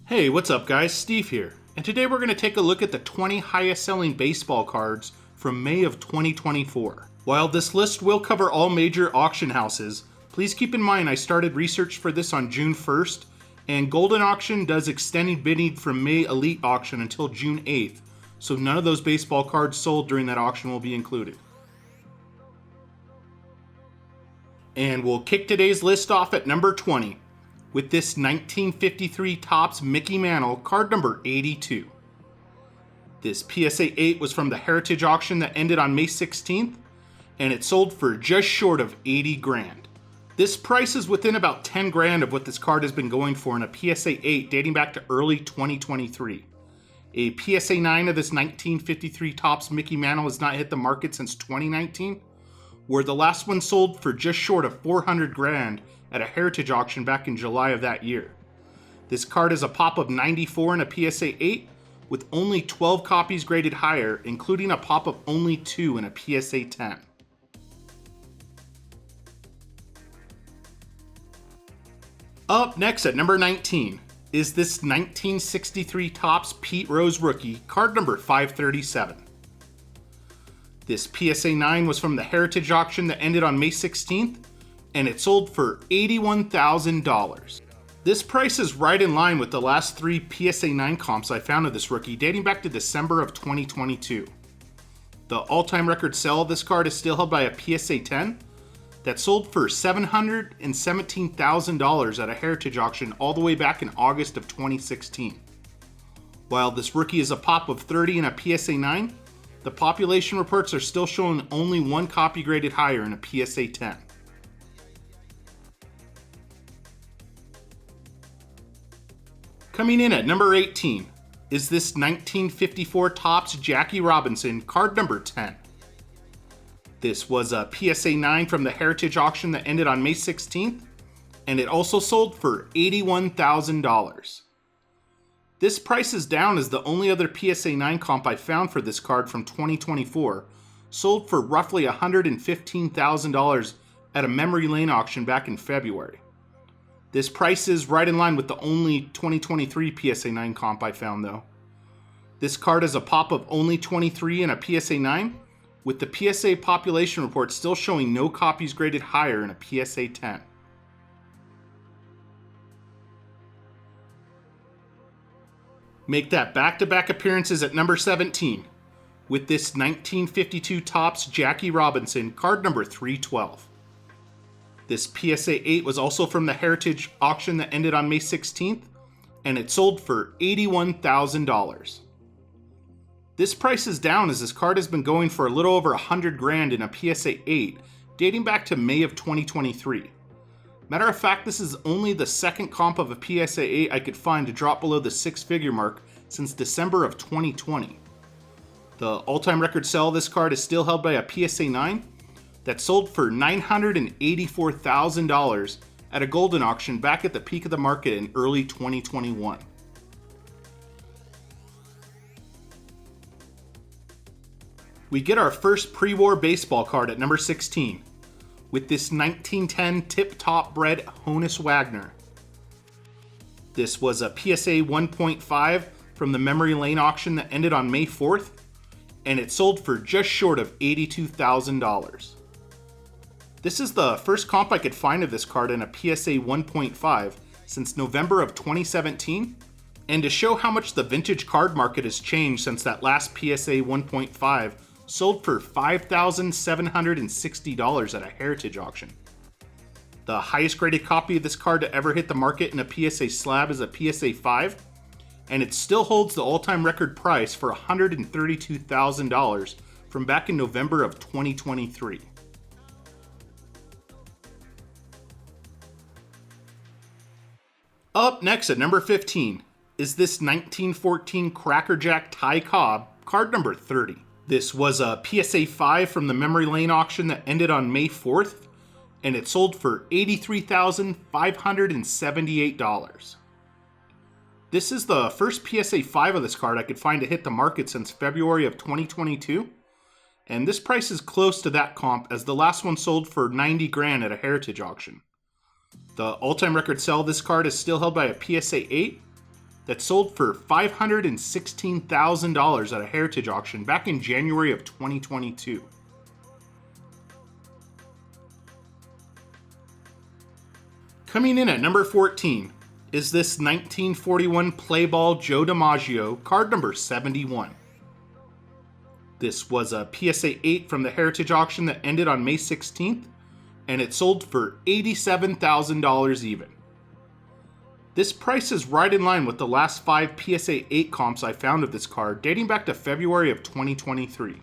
Hey, what's up guys? Steve here. And today we're going to take a look at the 20 highest selling baseball cards from May of 2024. While this list will cover all major auction houses, please keep in mind I started research for this on June 1st, and Golden Auction does extended bidding from May Elite Auction until June 8th, so none of those baseball cards sold during that auction will be included. And we'll kick today's list off at number 20. With this 1953 Topps Mickey Mantle, card number 82. This PSA 8 was from the Heritage auction that ended on May 16th, and it sold for just short of 80 grand. This price is within about 10 grand of what this card has been going for in a PSA 8 dating back to early 2023. A PSA 9 of this 1953 Topps Mickey Mantle has not hit the market since 2019, where the last one sold for just short of 400 grand at a Heritage auction back in July of that year. This card is a pop of 94 in a PSA 8 with only 12 copies graded higher, including a pop of only 2 in a PSA 10. Up next at number 19 is this 1963 Topps Pete Rose rookie, card number 537. This PSA 9 was from the Heritage auction that ended on May 16th, and it sold for $81,000. This price is right in line with the last 3 PSA 9 comps I found of this rookie dating back to December of 2022. The all-time record sale of this card is still held by a PSA 10 that sold for $717,000 at a Heritage auction all the way back in August of 2016. While this rookie is a pop of 30 in a PSA 9, the population reports are still showing only 1 copy graded higher in a PSA 10. Coming in at number 18 is this 1954 Topps Jackie Robinson, card number 10. This was a PSA 9 from the Heritage auction that ended on May 16th, and it also sold for $81,000. This price is down as the only other PSA 9 comp I found for this card from 2024 sold for roughly $115,000 at a Memory Lane auction back in February. This price is right in line with the only 2023 PSA 9 comp I found though. This card is a pop of only 23 in a PSA 9, with the PSA population report still showing no copies graded higher in a PSA 10. Make that back-to-back appearances at number 17 with this 1952 Topps Jackie Robinson, card number 312. This PSA 8 was also from the Heritage auction that ended on May 16th, and it sold for $81,000. This price is down as this card has been going for a little over 100 grand in a PSA 8 dating back to May of 2023. Matter of fact, this is only the second comp of a PSA 8 I could find to drop below the 6-figure mark since December of 2020. The all-time record sale of this card is still held by a PSA 9 that sold for $984,000 at a Golden auction back at the peak of the market in early 2021. We get our first pre-war baseball card at number 16 with this 1910 Tip-Top Bred Honus Wagner. This was a PSA 1.5 from the Memory Lane auction that ended on May 4th, and it sold for just short of $82,000. This is the first comp I could find of this card in a PSA 1.5 since November of 2017, and to show how much the vintage card market has changed since that last PSA 1.5 sold for $5,760 at a Heritage auction. The highest graded copy of this card to ever hit the market in a PSA slab is a PSA 5, and it still holds the all-time record price for $132,000 from back in November of 2023. Up next at number 15 is this 1914 Cracker Jack Ty Cobb, card number 30. This was a PSA 5 from the Memory Lane auction that ended on May 4th, and it sold for $83,578. This is the first PSA 5 of this card I could find to hit the market since February of 2022, and this price is close to that comp as the last one sold for 90 grand at a Heritage auction. The all-time record sale of this card is still held by a PSA 8 that sold for $516,000 at a Heritage auction back in January of 2022. Coming in at number 14 is this 1941 Play Ball Joe DiMaggio, card number 71. This was a PSA 8 from the Heritage auction that ended on May 16th, and it sold for $87,000 even. This price is right in line with the last 5 PSA 8 comps I found of this card, dating back to February of 2023.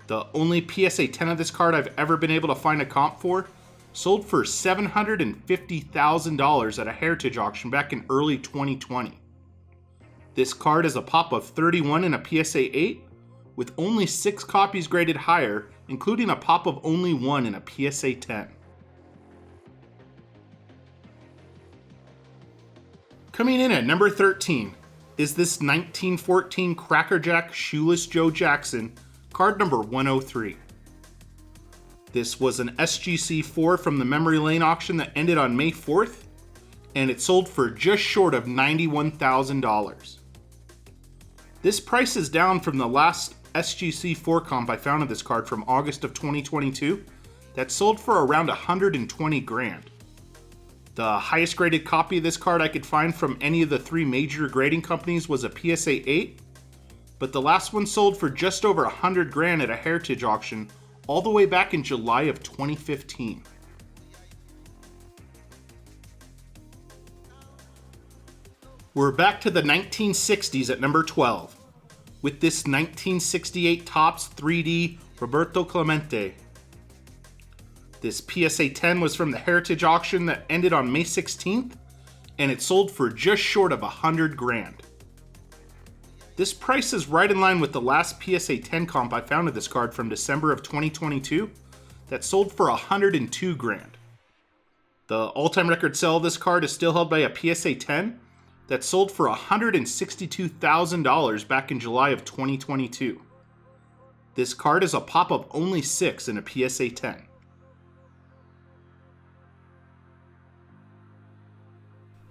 The only PSA 10 of this card I've ever been able to find a comp for sold for $750,000 at a Heritage auction back in early 2020. This card is a pop of 31 in a PSA 8, with only 6 copies graded higher, including a pop of only 1 in a PSA 10. Coming in at number 13 is this 1914 Cracker Jack Shoeless Joe Jackson, card number 103. This was an SGC 4 from the Memory Lane auction that ended on May 4th, and it sold for just short of $91,000. This price is down from the last SGC 4 comp I found of this card from August of 2022 that sold for around $120,000. The highest graded copy of this card I could find from any of the 3 major grading companies was a PSA 8, but the last one sold for just over $100,000 at a Heritage auction all the way back in July of 2015. We're back to the 1960s at number 12, with this 1968 Topps 3D Roberto Clemente. This PSA 10 was from the Heritage auction that ended on May 16th, and it sold for just short of $100,000. This price is right in line with the last PSA 10 comp I found of this card from December of 2022 that sold for $102,000. The all-time record sale of this card is still held by a PSA 10 that sold for $162,000 back in July of 2022. This card is a pop of only 6 in a PSA 10.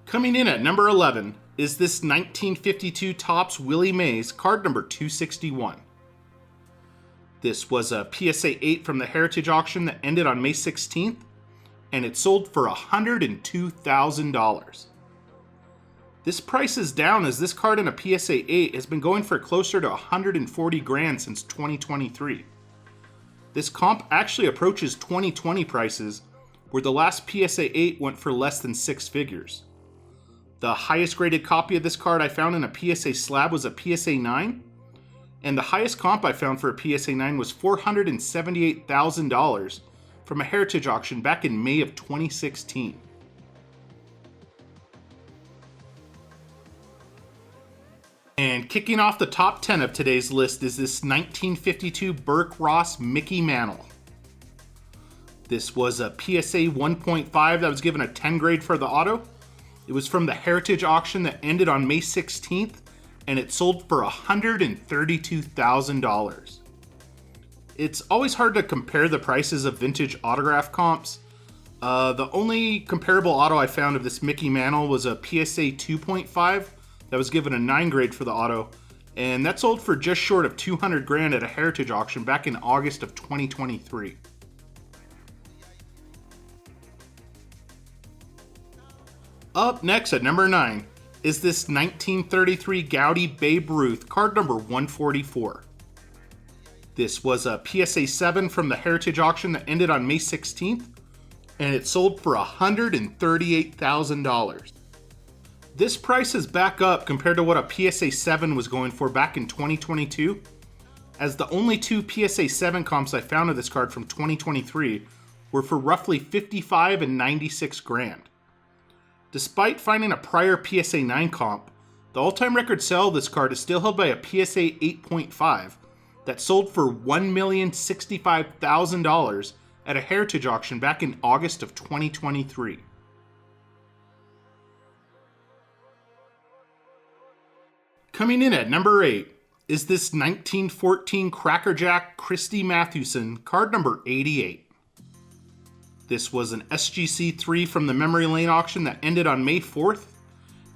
Coming in at number 11 is this 1952 Topps Willie Mays, card number 261. This was a PSA 8 from the Heritage auction that ended on May 16th, and it sold for $102,000. This price is down as this card in a PSA 8 has been going for closer to $140,000 since 2023. This comp actually approaches 2020 prices, where the last PSA 8 went for less than 6 figures. The highest graded copy of this card I found in a PSA slab was a PSA 9, and the highest comp I found for a PSA 9 was $478,000 from a Heritage auction back in May of 2016. And kicking off the top 10 of today's list is this 1952 Burke Ross Mickey Mantle. This was a PSA 1.5 that was given a 10 grade for the auto. It was from the Heritage auction that ended on May 16th, and it sold for $132,000. It's always hard to compare the prices of vintage autograph comps. The only comparable auto I found of this Mickey Mantle was a PSA 2.5 that was given a 9 grade for the auto, and that sold for just short of $200,000 at a Heritage auction back in August of 2023. Up next at number 9 is this 1933 Goudey Babe Ruth, card number 144. This was a PSA 7 from the Heritage auction that ended on May 16th, and it sold for $138,000. This price is back up compared to what a PSA 7 was going for back in 2022, as the only 2 PSA 7 comps I found of this card from 2023 were for roughly $55,000 and $96,000. Despite finding a prior PSA 9 comp, the all-time record sale of this card is still held by a PSA 8.5 that sold for $1,065,000 at a Heritage auction back in August of 2023. Coming in at number 8 is this 1914 Cracker Jack Christy Mathewson, card number 88. This was an SGC 3 from the Memory Lane auction that ended on May 4th,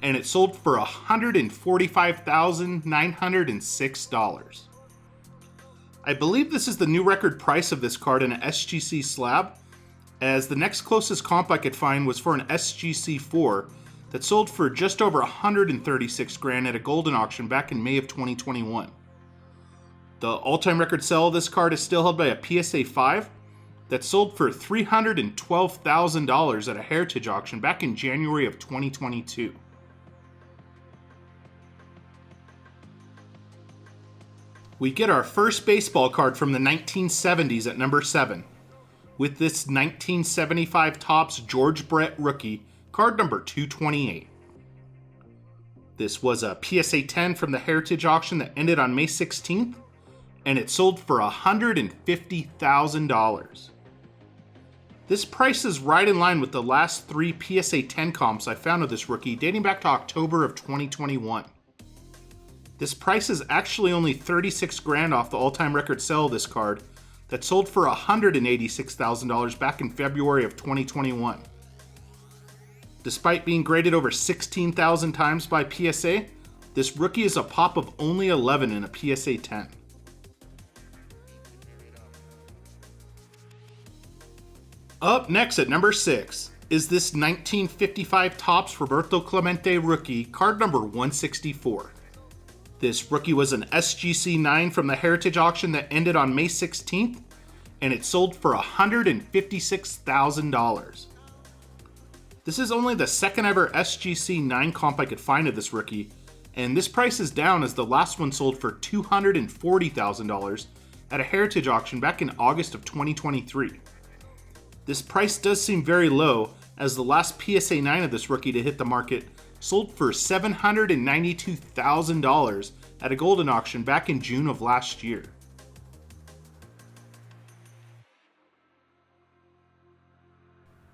and it sold for $145,906. I believe this is the new record price of this card in an SGC slab, as the next closest comp I could find was for an SGC4 that sold for just over $136,000 at a Goldin auction back in May of 2021. The all-time record sale of this card is still held by a PSA 5 that sold for $312,000 at a Heritage auction back in January of 2022. We get our first baseball card from the 1970s at number 7, with this 1975 Topps George Brett rookie, card number 228. This was a PSA 10 from the Heritage auction that ended on May 16th, and it sold for $150,000. This price is right in line with the last 3 PSA 10 comps I found of this rookie dating back to October of 2021. This price is actually only $36,000 off the all-time record sale of this card that sold for $186,000 back in February of 2021. Despite being graded over 16,000 times by PSA, this rookie is a pop of only 11 in a PSA 10. Up next at number 6 is this 1955 Topps Roberto Clemente rookie, card number 164. This rookie was an SGC 9 from the Heritage auction that ended on May 16th, and it sold for $156,000. This is only the second ever SGC 9 comp I could find of this rookie, and this price is down as the last one sold for $240,000 at a Heritage auction back in August of 2023. This price does seem very low, as the last PSA 9 of this rookie to hit the market sold for $792,000 at a Goldin auction back in June of last year.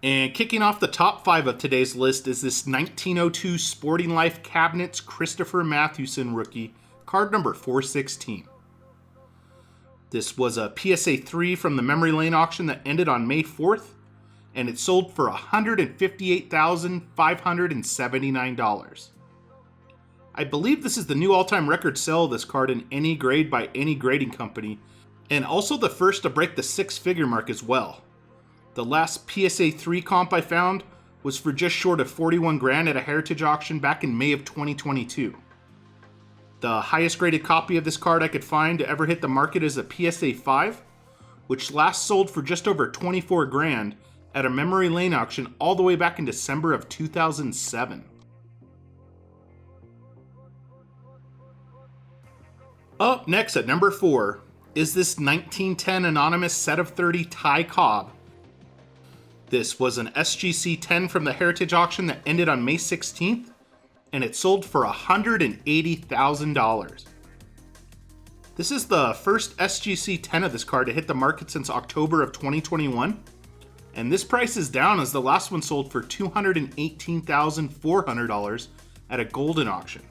And kicking off the top 5 of today's list is this 1902 Sporting Life Cabinets Christopher Mathewson rookie, card number 416. This was a PSA 3 from the Memory Lane auction that ended on May 4th, and it sold for $158,579. I believe this is the new all-time record sale of this card in any grade by any grading company, and also the first to break the 6-figure mark as well. The last PSA 3 comp I found was for just short of $41,000 at a Heritage auction back in May of 2022. The highest graded copy of this card I could find to ever hit the market is a PSA 5, which last sold for just over $24,000 at a Memory Lane auction all the way back in December of 2007. Up next at number 4 is this 1910 Anonymous Set of 30 Ty Cobb. This was an SGC 10 from the Heritage auction that ended on May 16th, and it sold for $180,000. This is the first SGC 10 of this card to hit the market since October of 2021, and this price is down as the last one sold for $218,400 at a Goldin auction.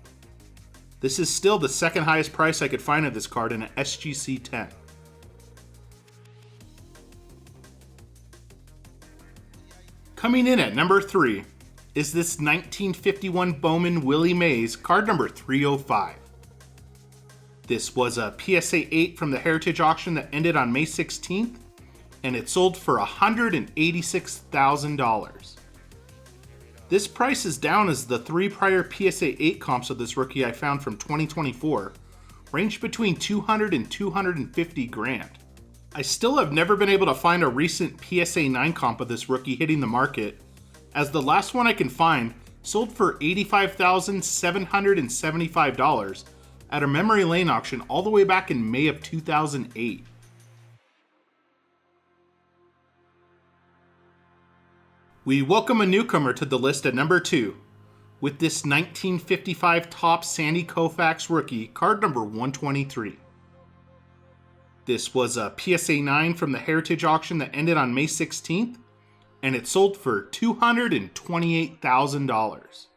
This is still the second highest price I could find of this card in an SGC 10. Coming in at number 3 is this 1951 Bowman Willie Mays, card number 305. This was a PSA 8 from the Heritage auction that ended on May 16th, and it sold for $186,000. This price is down as the 3 prior PSA 8 comps of this rookie I found from 2024 ranged between $200,000 and $250,000. I still have never been able to find a recent PSA 9 comp of this rookie hitting the market, as the last one I can find sold for $85,775 at a Memory Lane auction all the way back in May of 2008. We welcome a newcomer to the list at number 2, with this 1955 Topps Sandy Koufax rookie, card number 123. This was a PSA 9 from the Heritage auction that ended on May 16th, and it sold for $228,000.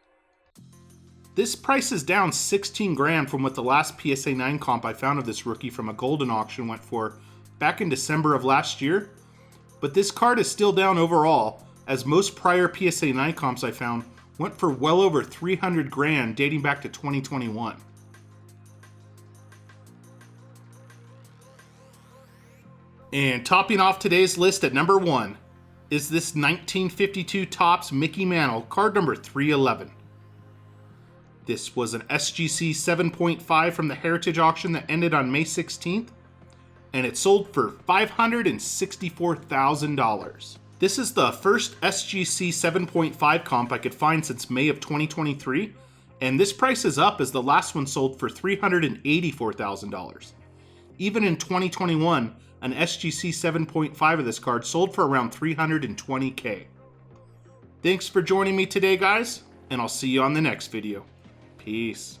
This price is down $16,000 from what the last PSA 9 comp I found of this rookie from a Goldin auction went for back in December of last year, but this card is still down overall, as most prior PSA 9 comps I found Went for well over 300 grand dating back to 2021. And topping off today's list at number 1 is this 1952 Topps Mickey Mantle, card number 311. This was an SGC 7.5 from the Heritage auction that ended on May 16th, and it sold for $564,000. This is the first SGC 7.5 comp I could find since May of 2023, and this price is up as the last one sold for $384,000. Even in 2021, an SGC 7.5 of this card sold for around $320K. Thanks for joining me today, guys, and I'll see you on the next video. Peace.